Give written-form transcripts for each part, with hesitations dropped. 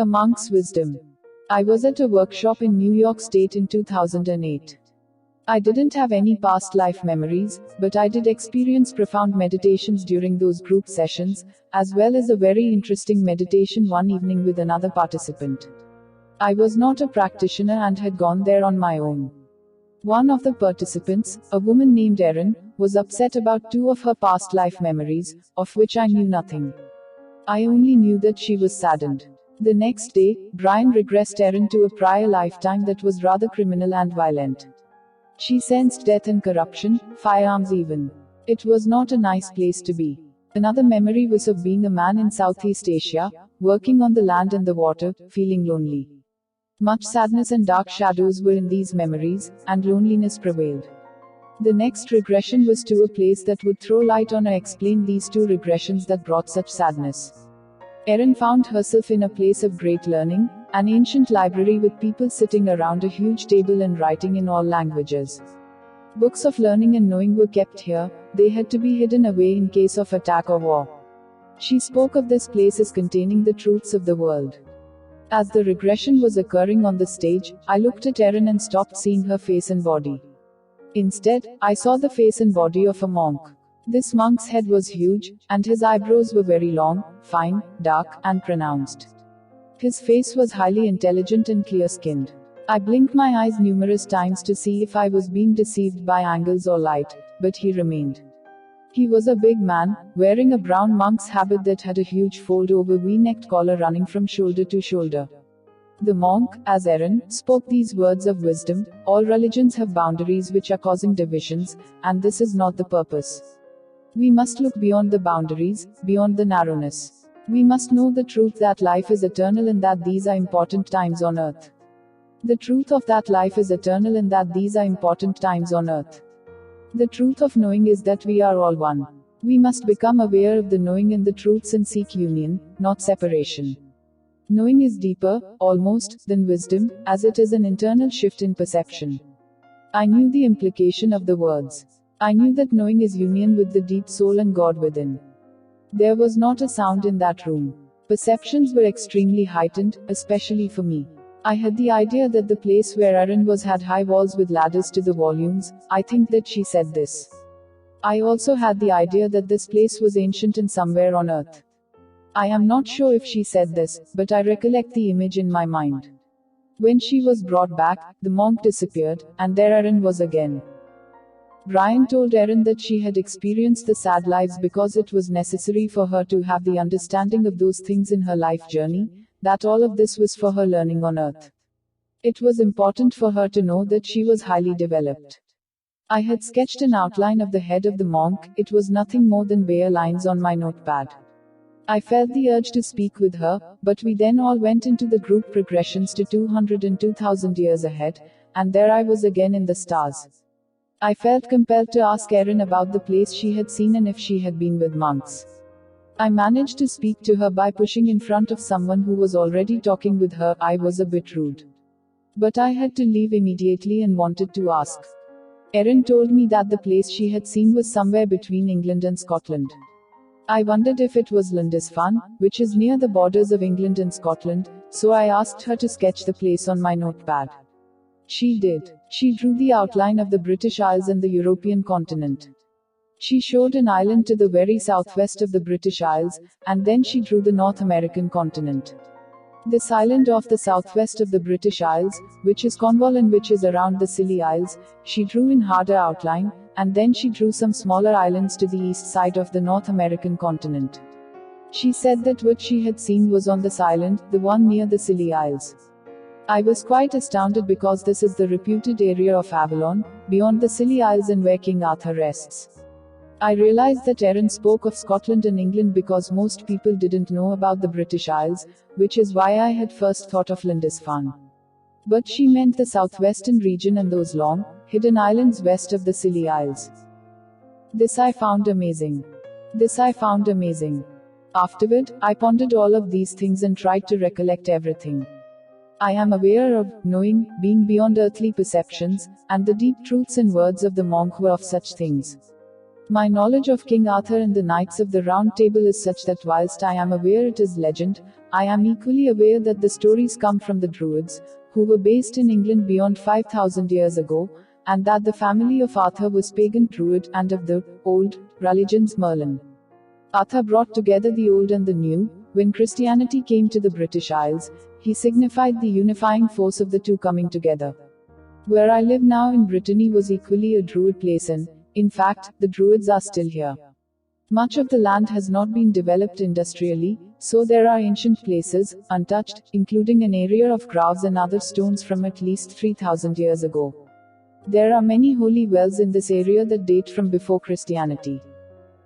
A monk's wisdom. I was at a workshop in New York State in 2008. I didn't have any past life memories, but I did experience profound meditations during those group sessions, as well as a very interesting meditation one evening with another participant. I was not a practitioner and had gone there on my own. One of the participants, a woman named Erin, was upset about two of her past life memories, of which I knew nothing. I only knew that she was saddened. The next day, Brian regressed Erin to a prior lifetime that was rather criminal and violent. She sensed death and corruption, firearms even. It was not a nice place to be. Another memory was of being a man in Southeast Asia, working on the land and the water, feeling lonely. Much sadness and dark shadows were in these memories, and loneliness prevailed. The next regression was to a place that would throw light on or explain these two regressions that brought such sadness. Erin found herself in a place of great learning, an ancient library with people sitting around a huge table and writing in all languages. Books of learning and knowing were kept here, they had to be hidden away in case of attack or war. She spoke of this place as containing the truths of the world. As the regression was occurring on the stage, I looked at Erin and stopped seeing her face and body. Instead, I saw the face and body of a monk. This monk's head was huge, and his eyebrows were very long, fine, dark, and pronounced. His face was highly intelligent and clear-skinned. I blinked my eyes numerous times to see if I was being deceived by angles or light, but he remained. He was a big man, wearing a brown monk's habit that had a huge fold-over V-necked collar running from shoulder to shoulder. The monk, as Erin, spoke these words of wisdom: all religions have boundaries which are causing divisions, and this is not the purpose. We must look beyond the boundaries, beyond the narrowness. We must know the truth that life is eternal and that these are important times on earth. The truth of that life is eternal and that these are important times on earth. The truth of knowing is that we are all one. We must become aware of the knowing and the truths and seek union, not separation. Knowing is deeper, almost, than wisdom, as it is an internal shift in perception. I knew the implication of the words. I knew that knowing is union with the deep soul and God within. There was not a sound in that room. Perceptions were extremely heightened, especially for me. I had the idea that the place where Erin was had high walls with ladders to the volumes. I think that she said this. I also had the idea that this place was ancient and somewhere on earth. I am not sure if she said this, but I recollect the image in my mind. When she was brought back, the monk disappeared, and there Erin was again. Brian told Erin that she had experienced the sad lives because it was necessary for her to have the understanding of those things in her life journey, that all of this was for her learning on earth. It was important for her to know that she was highly developed. I had sketched an outline of the head of the monk. It was nothing more than bare lines on my notepad. I felt the urge to speak with her, but we then all went into the group progressions to 200 and 2000 years ahead, and there I was again in the stars. I felt compelled to ask Erin about the place she had seen and if she had been with monks. I managed to speak to her by pushing in front of someone who was already talking with her. I was a bit rude. But I had to leave immediately and wanted to ask. Erin told me that the place she had seen was somewhere between England and Scotland. I wondered if it was Lindisfarne, which is near the borders of England and Scotland, so I asked her to sketch the place on my notepad. She did. She drew the outline of the British Isles and the European continent. She showed an island to the very southwest of the British Isles, and then she drew the North American continent. This island off the southwest of the British Isles, which is Cornwall and which is around the Scilly Isles, she drew in harder outline, and then she drew some smaller islands to the east side of the North American continent. She said that what she had seen was on this island, the one near the Scilly Isles. I was quite astounded because this is the reputed area of Avalon, beyond the Scilly Isles and where King Arthur rests. I realized that Erin spoke of Scotland and England because most people didn't know about the British Isles, which is why I had first thought of Lindisfarne. But she meant the southwestern region and those long, hidden islands west of the Scilly Isles. This I found amazing. Afterward, I pondered all of these things and tried to recollect everything. I am aware of, knowing, being beyond earthly perceptions, and the deep truths and words of the monk were of such things. My knowledge of King Arthur and the Knights of the Round Table is such that whilst I am aware it is legend, I am equally aware that the stories come from the Druids, who were based in England beyond 5,000 years ago, and that the family of Arthur was pagan Druid and of the old religions Merlin. Arthur brought together the old and the new. When Christianity came to the British Isles, he signified the unifying force of the two coming together. Where I live now in Brittany was equally a Druid place, and, in fact, the Druids are still here. Much of the land has not been developed industrially, so there are ancient places, untouched, including an area of graves and other stones from at least 3,000 years ago. There are many holy wells in this area that date from before Christianity.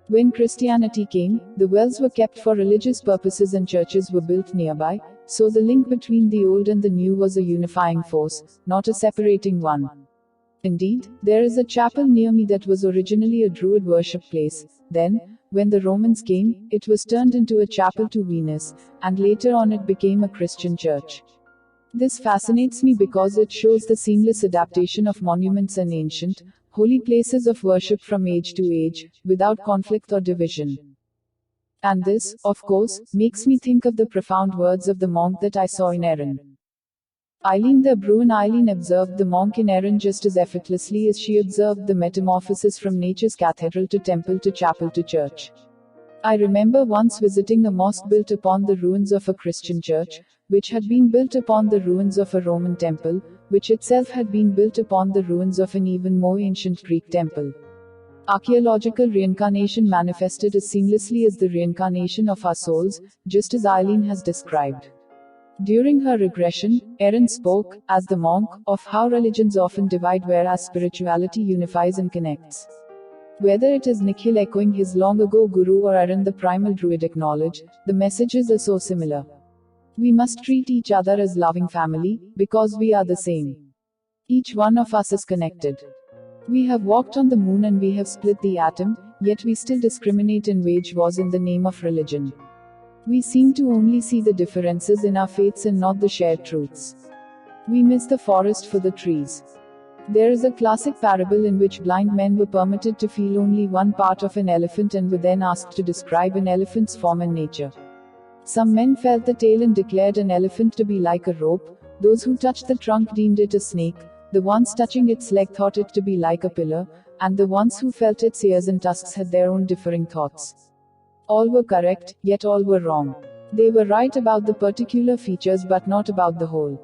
When Christianity came, the wells were kept for religious purposes and churches were built nearby, so the link between the old and the new was a unifying force, not a separating one. Indeed, there is a chapel near me that was originally a Druid worship place. Then, when the Romans came, it was turned into a chapel to Venus, and later on it became a Christian church. This fascinates me because it shows the seamless adaptation of monuments and ancient, holy places of worship from age to age, without conflict or division. And this, of course, makes me think of the profound words of the monk that I saw in Erin. Eileen the Bruin. Eileen observed the monk in Erin just as effortlessly as she observed the metamorphosis from nature's cathedral to temple to chapel to church. I remember once visiting a mosque built upon the ruins of a Christian church, which had been built upon the ruins of a Roman temple, which itself had been built upon the ruins of an even more ancient Greek temple. Archaeological reincarnation manifested as seamlessly as the reincarnation of our souls, just as Eileen has described. During her regression, Erin spoke, as the monk, of how religions often divide whereas spirituality unifies and connects. Whether it is Nikhil echoing his long ago guru or Erin the primal Druidic knowledge, the messages are so similar. We must treat each other as loving family, because we are the same. Each one of us is connected. We have walked on the moon and we have split the atom, yet we still discriminate and wage wars in the name of religion. We seem to only see the differences in our faiths and not the shared truths. We miss the forest for the trees. There is a classic parable in which blind men were permitted to feel only one part of an elephant and were then asked to describe an elephant's form and nature. Some men felt the tail and declared an elephant to be like a rope, those who touched the trunk deemed it a snake, the ones touching its leg thought it to be like a pillar, and the ones who felt its ears and tusks had their own differing thoughts. All were correct, yet all were wrong. They were right about the particular features but not about the whole.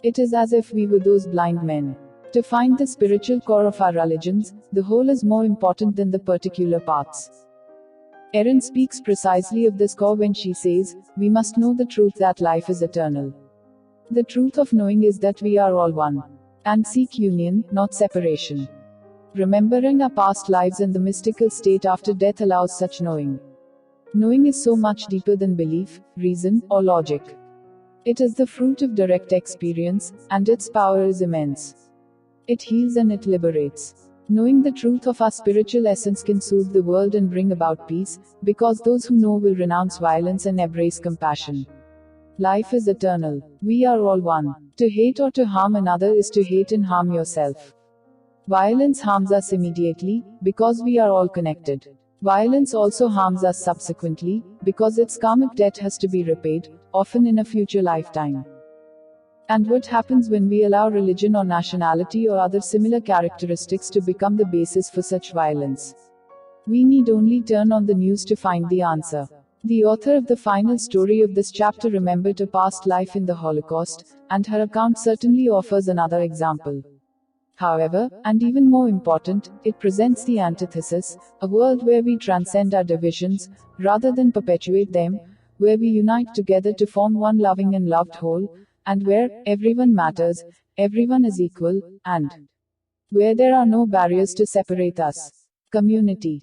It is as if we were those blind men. To find the spiritual core of our religions, the whole is more important than the particular parts. Erin speaks precisely of this core when she says, we must know the truth that life is eternal. The truth of knowing is that we are all one. And seek union, not separation. Remembering our past lives and the mystical state after death allows such knowing. Knowing is so much deeper than belief, reason, or logic. It is the fruit of direct experience, and its power is immense. It heals and it liberates. Knowing the truth of our spiritual essence can soothe the world and bring about peace, because those who know will renounce violence and embrace compassion. Life is eternal. We are all one. To hate or to harm another is to hate and harm yourself. Violence harms us immediately, because we are all connected. Violence also harms us subsequently, because its karmic debt has to be repaid, often in a future lifetime. And what happens when we allow religion or nationality or other similar characteristics to become the basis for such violence? We need only turn on the news to find the answer. The author of the final story of this chapter remembered a past life in the Holocaust, and her account certainly offers another example. However, and even more important, it presents the antithesis, a world where we transcend our divisions, rather than perpetuate them, where we unite together to form one loving and loved whole, and where everyone matters, everyone is equal, and where there are no barriers to separate us. Community.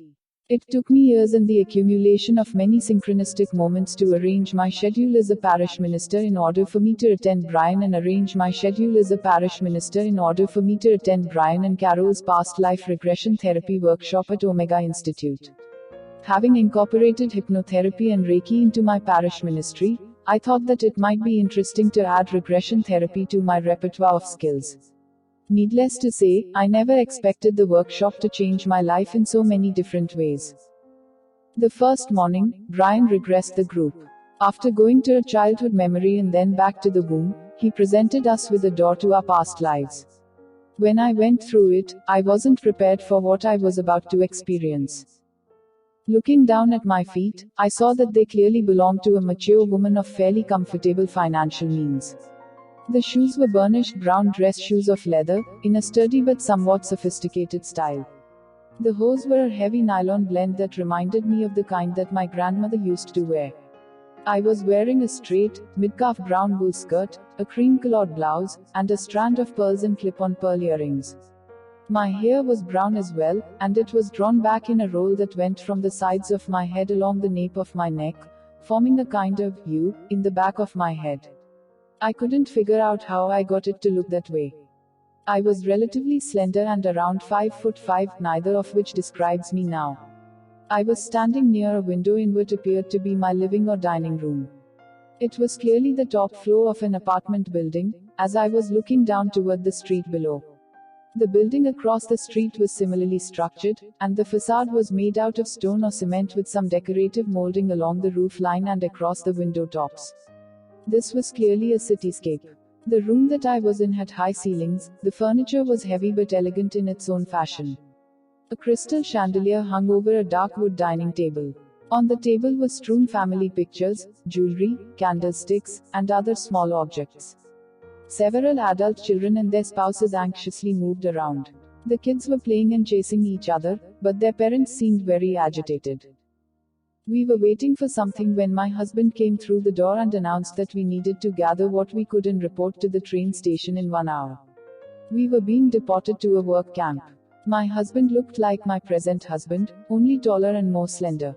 It took me years and the accumulation of many synchronistic moments to arrange my schedule as a parish minister in order for me to attend Brian and arrange my schedule as a parish minister in order for me to attend Brian and Carol's past life regression therapy workshop at Omega Institute. Having incorporated hypnotherapy and Reiki into my parish ministry, I thought that it might be interesting to add regression therapy to my repertoire of skills. Needless to say, I never expected the workshop to change my life in so many different ways. The first morning, Brian regressed the group. After going to a childhood memory and then back to the womb, he presented us with a door to our past lives. When I went through it, I wasn't prepared for what I was about to experience. Looking down at my feet, I saw that they clearly belonged to a mature woman of fairly comfortable financial means. The shoes were burnished brown dress shoes of leather, in a sturdy but somewhat sophisticated style. The hose were a heavy nylon blend that reminded me of the kind that my grandmother used to wear. I was wearing a straight, mid-calf brown wool skirt, a cream-colored blouse, and a strand of pearls and clip-on pearl earrings. My hair was brown as well, and it was drawn back in a roll that went from the sides of my head along the nape of my neck, forming a kind of U in the back of my head. I couldn't figure out how I got it to look that way. I was relatively slender and around 5'5", neither of which describes me now. I was standing near a window in what appeared to be my living or dining room. It was clearly the top floor of an apartment building, as I was looking down toward the street below. The building across the street was similarly structured, and the facade was made out of stone or cement with some decorative molding along the roof line and across the window tops. This was clearly a cityscape. The room that I was in had high ceilings, the furniture was heavy but elegant in its own fashion. A crystal chandelier hung over a dark wood dining table. On the table were strewn family pictures, jewelry, candlesticks, and other small objects. Several adult children and their spouses anxiously moved around. The kids were playing and chasing each other, but their parents seemed very agitated. We were waiting for something when my husband came through the door and announced that we needed to gather what we could and report to the train station in 1 hour. We were being deported to a work camp. My husband looked like my present husband, only taller and more slender.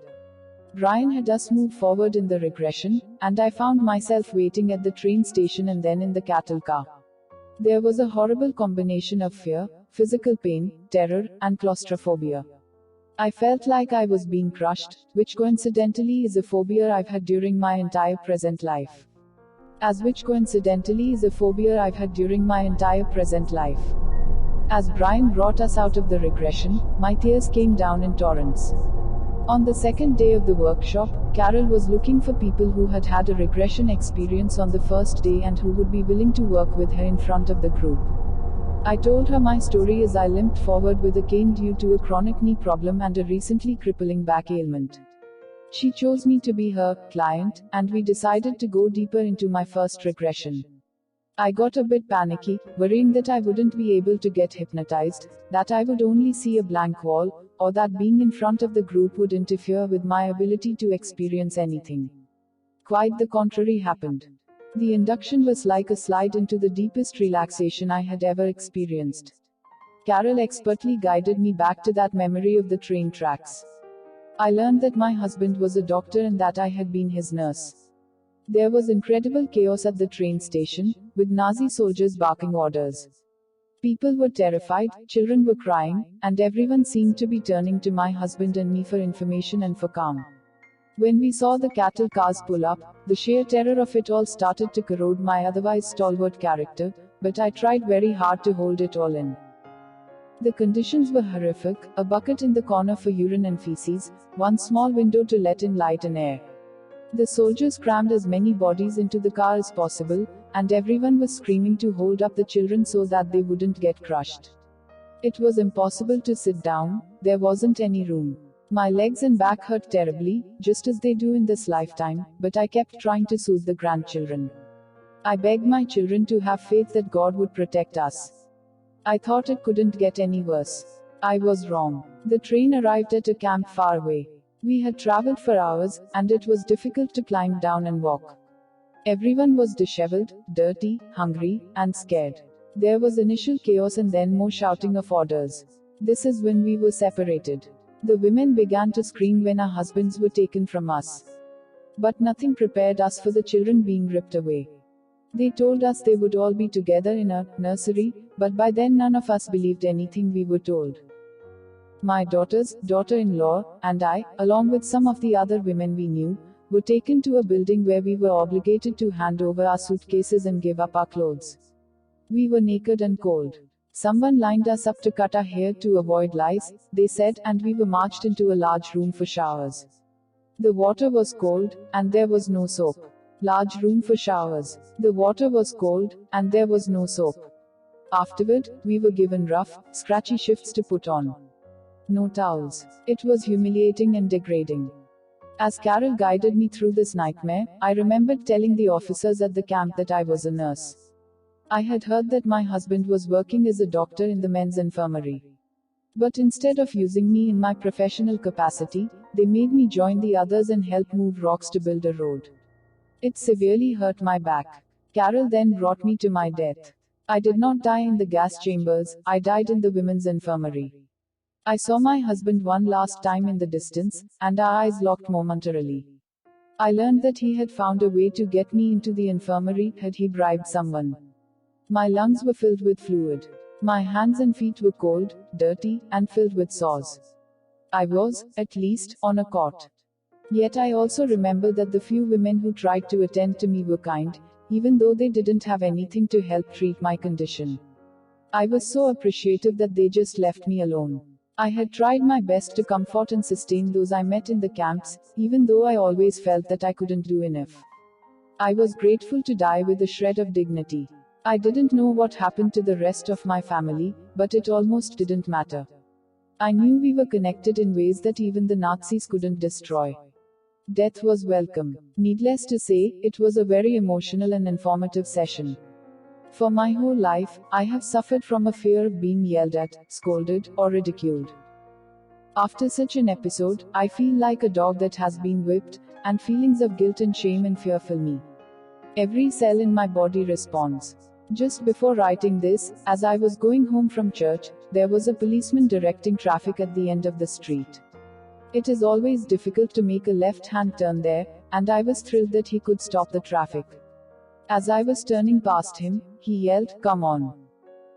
Brian had us move forward in the regression, and I found myself waiting at the train station and then in the cattle car. There was a horrible combination of fear, physical pain, terror, and claustrophobia. I felt like I was being crushed, which coincidentally is a phobia I've had during my entire present life. As Brian brought us out of the regression, my tears came down in torrents. On the second day of the workshop, Carol was looking for people who had had a regression experience on the first day and who would be willing to work with her in front of the group. I told her my story as I limped forward with a cane due to a chronic knee problem and a recently crippling back ailment. She chose me to be her client, and we decided to go deeper into my first regression. I got a bit panicky, worrying that I wouldn't be able to get hypnotized, that I would only see a blank wall, or that being in front of the group would interfere with my ability to experience anything. Quite the contrary happened. The induction was like a slide into the deepest relaxation I had ever experienced. Carol expertly guided me back to that memory of the train tracks. I learned that my husband was a doctor and that I had been his nurse. There was incredible chaos at the train station, with Nazi soldiers barking orders. People were terrified, children were crying, and everyone seemed to be turning to my husband and me for information and for calm. When we saw the cattle cars pull up, the sheer terror of it all started to corrode my otherwise stalwart character, but I tried very hard to hold it all in. The conditions were horrific: a bucket in the corner for urine and feces, one small window to let in light and air. The soldiers crammed as many bodies into the car as possible, and everyone was screaming to hold up the children so that they wouldn't get crushed. It was impossible to sit down, there wasn't any room. My legs and back hurt terribly, just as they do in this lifetime, but I kept trying to soothe the grandchildren. I begged my children to have faith that God would protect us. I thought it couldn't get any worse. I was wrong. The train arrived at a camp far away. We had traveled for hours, and it was difficult to climb down and walk. Everyone was disheveled, dirty, hungry, and scared. There was initial chaos and then more shouting of orders. This is when we were separated. The women began to scream when our husbands were taken from us. But nothing prepared us for the children being ripped away. They told us they would all be together in a nursery, but by then none of us believed anything we were told. My daughter-in-law, and I, along with some of the other women we knew, were taken to a building where we were obligated to hand over our suitcases and give up our clothes. We were naked and cold. Someone lined us up to cut our hair to avoid lice, they said, and we were marched into a large room for showers. The water was cold, and there was no soap. Large room for showers. The water was cold, and there was no soap. Afterward, we were given rough, scratchy shifts to put on. No towels. It was humiliating and degrading. As Carol guided me through this nightmare, I remembered telling the officers at the camp that I was a nurse. I had heard that my husband was working as a doctor in the men's infirmary. But instead of using me in my professional capacity, they made me join the others and help move rocks to build a road. It severely hurt my back. Carol then brought me to my death. I did not die in the gas chambers, I died in the women's infirmary. I saw my husband one last time in the distance, and our eyes locked momentarily. I learned that he had found a way to get me into the infirmary, had he bribed someone. My lungs were filled with fluid. My hands and feet were cold, dirty, and filled with sores. I was, at least, on a cot. Yet I also remember that the few women who tried to attend to me were kind, even though they didn't have anything to help treat my condition. I was so appreciative that they just left me alone. I had tried my best to comfort and sustain those I met in the camps, even though I always felt that I couldn't do enough. I was grateful to die with a shred of dignity. I didn't know what happened to the rest of my family, but it almost didn't matter. I knew we were connected in ways that even the Nazis couldn't destroy. Death was welcome. Needless to say, it was a very emotional and informative session. For my whole life, I have suffered from a fear of being yelled at, scolded, or ridiculed. After such an episode, I feel like a dog that has been whipped, and feelings of guilt and shame and fear fill me. Every cell in my body responds. Just before writing this, as I was going home from church, there was a policeman directing traffic at the end of the street. It is always difficult to make a left-hand turn there, and I was thrilled that he could stop the traffic. As I was turning past him, he yelled, "Come on."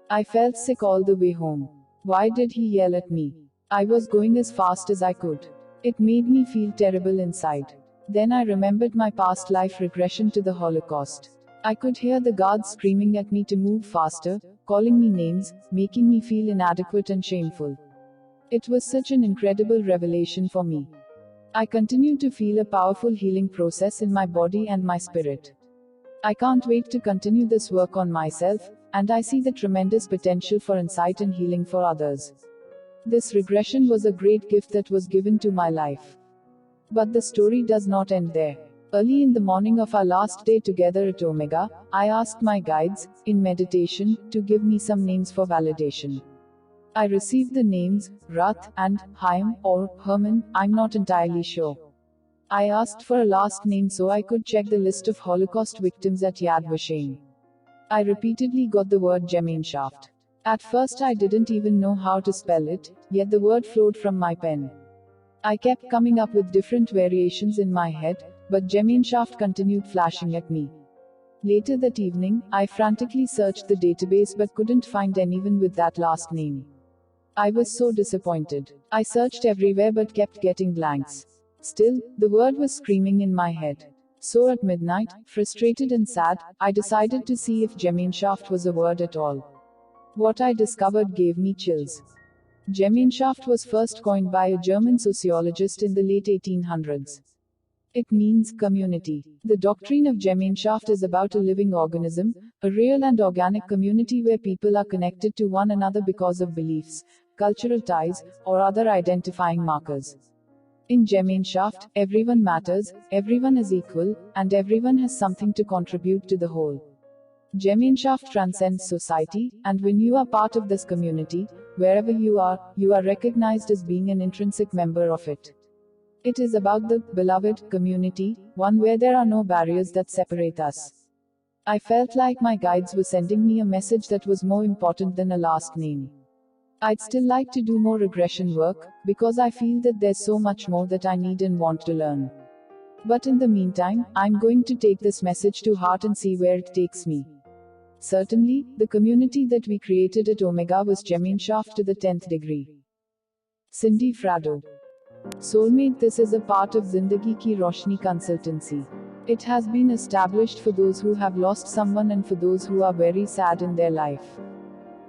I felt sick all the way home. Why did he yell at me? I was going as fast as I could. It made me feel terrible inside. Then I remembered my past life regression to the Holocaust. I could hear the guards screaming at me to move faster, calling me names, making me feel inadequate and shameful. It was such an incredible revelation for me. I continue to feel a powerful healing process in my body and my spirit. I can't wait to continue this work on myself, and I see the tremendous potential for insight and healing for others. This regression was a great gift that was given to my life. But the story does not end there. Early in the morning of our last day together at Omega, I asked my guides, in meditation, to give me some names for validation. I received the names, Rath, and Chaim, or Herman, I'm not entirely sure. I asked for a last name so I could check the list of Holocaust victims at Yad Vashem. I repeatedly got the word Gemeinschaft. At first I didn't even know how to spell it, yet the word flowed from my pen. I kept coming up with different variations in my head, but Gemeinschaft continued flashing at me. Later that evening, I frantically searched the database but couldn't find anyone with that last name. I was so disappointed. I searched everywhere but kept getting blanks. Still, the word was screaming in my head. So at midnight, frustrated and sad, I decided to see if Gemeinschaft was a word at all. What I discovered gave me chills. Gemeinschaft was first coined by a German sociologist in the late 1800s. It means community. The doctrine of Gemeinschaft is about a living organism, a real and organic community where people are connected to one another because of beliefs, cultural ties, or other identifying markers. In Gemeinschaft, everyone matters, everyone is equal, and everyone has something to contribute to the whole. Gemeinschaft transcends society, and when you are part of this community, wherever you are recognized as being an intrinsic member of it. It is about the beloved community, one where there are no barriers that separate us. I felt like my guides were sending me a message that was more important than a last name. I'd still like to do more regression work, because I feel that there's so much more that I need and want to learn. But in the meantime, I'm going to take this message to heart and see where it takes me. Certainly, the community that we created at Omega was Gemeinschaft to the 10th degree. Cindy Frado. Soulmate. This is a part of Zindagi Ki Roshni consultancy. It has been established for those who have lost someone and for those who are very sad in their life.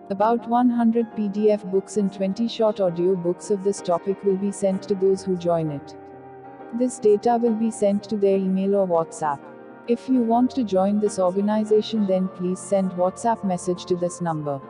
About 100 PDF books and 20 short audio books of this topic will be sent to those who join it. This data will be sent to their email or WhatsApp. If you want to join this organization, then please send WhatsApp message to this number.